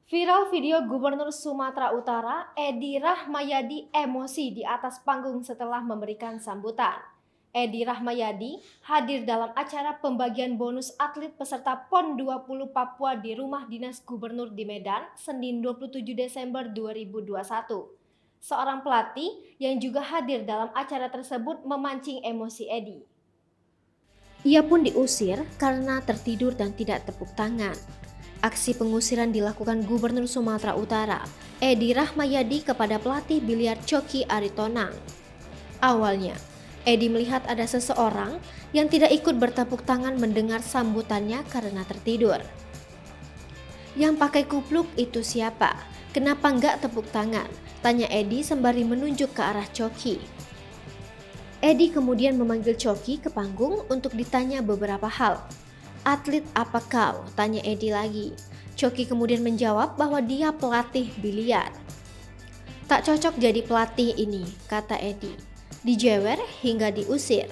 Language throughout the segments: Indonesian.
Viral video Gubernur Sumatera Utara, Edi Rahmayadi emosi di atas panggung setelah memberikan sambutan. Edi Rahmayadi hadir dalam acara pembagian bonus atlet peserta PON 20 Papua di Rumah Dinas Gubernur di Medan, Senin 27 Desember 2021. Seorang pelatih yang juga hadir dalam acara tersebut memancing emosi Edi. Ia pun diusir karena tertidur dan tidak tepuk tangan. Aksi pengusiran dilakukan Gubernur Sumatera Utara, Edi Rahmayadi kepada pelatih biliar Coki Aritonang. Awalnya, Edi melihat ada seseorang yang tidak ikut bertepuk tangan mendengar sambutannya karena tertidur. Yang pakai kupluk itu siapa? Kenapa nggak tepuk tangan? Tanya Edi sembari menunjuk ke arah Coki. Edi kemudian memanggil Coki ke panggung untuk ditanya beberapa hal. "Atlet apa kau?" tanya Edi lagi. Coki kemudian menjawab bahwa dia pelatih biliar. "Tak cocok jadi pelatih ini," kata Edi. Dijewer hingga diusir.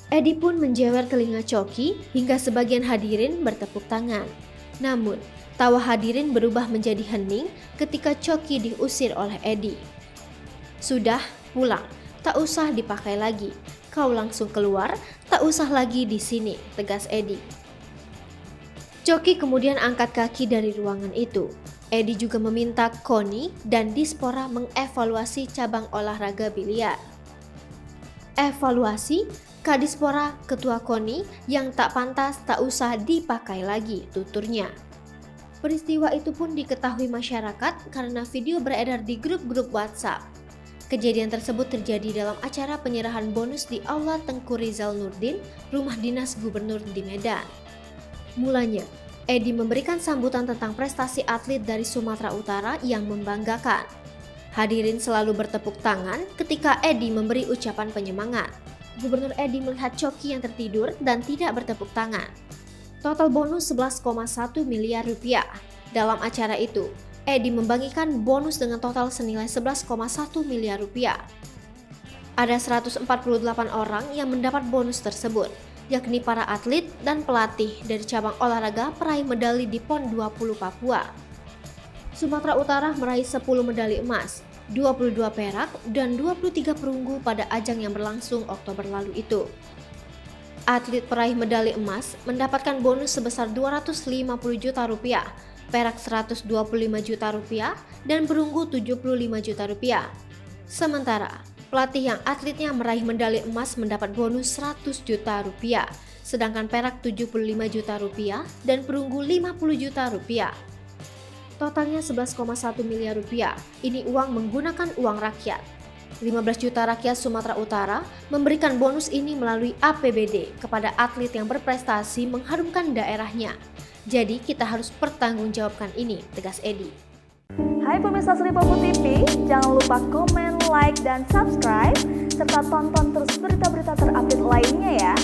Edi pun menjewer telinga Coki hingga sebagian hadirin bertepuk tangan. Namun, tawa hadirin berubah menjadi hening ketika Coki diusir oleh Edi. "Sudah, pulang. Tak usah dipakai lagi. Kau langsung keluar, tak usah lagi di sini," tegas Edi. Coki kemudian angkat kaki dari ruangan itu. Edi juga meminta KONI dan Dispora mengevaluasi cabang olahraga biliar. "Evaluasi, Kadispora Ketua KONI yang tak pantas tak usah dipakai lagi," tuturnya. Peristiwa itu pun diketahui masyarakat karena video beredar di grup-grup WhatsApp. Kejadian tersebut terjadi dalam acara penyerahan bonus di Aula Tengku Rizal Nurdin, Rumah Dinas Gubernur di Medan. Mulanya, Edi memberikan sambutan tentang prestasi atlet dari Sumatera Utara yang membanggakan. Hadirin selalu bertepuk tangan ketika Edi memberi ucapan penyemangat. Gubernur Edi melihat Coki yang tertidur dan tidak bertepuk tangan. Total bonus 11,1 miliar rupiah. Dalam acara itu, Edi membagikan bonus dengan total senilai 11,1 miliar rupiah. Ada 148 orang yang mendapat bonus tersebut, yakni para atlet dan pelatih dari cabang olahraga peraih medali di PON 20 Papua. Sumatera Utara meraih 10 medali emas, 22 perak, dan 23 perunggu pada ajang yang berlangsung Oktober lalu itu. Atlet peraih medali emas mendapatkan bonus sebesar 250 juta rupiah, perak 125 juta rupiah, dan perunggu 75 juta rupiah. Sementara, pelatih yang atletnya meraih medali emas mendapat bonus 100 juta rupiah, sedangkan perak 75 juta rupiah dan perunggu 50 juta rupiah. Totalnya 11,1 miliar rupiah. Ini uang menggunakan uang rakyat. 15 juta rakyat Sumatera Utara memberikan bonus ini melalui APBD kepada atlet yang berprestasi mengharumkan daerahnya. Jadi kita harus pertanggungjawabkan ini, tegas Edi. Hai pemirsa Sri Popo TV, jangan lupa komen, like, dan subscribe, serta tonton terus berita-berita terupdate lainnya ya.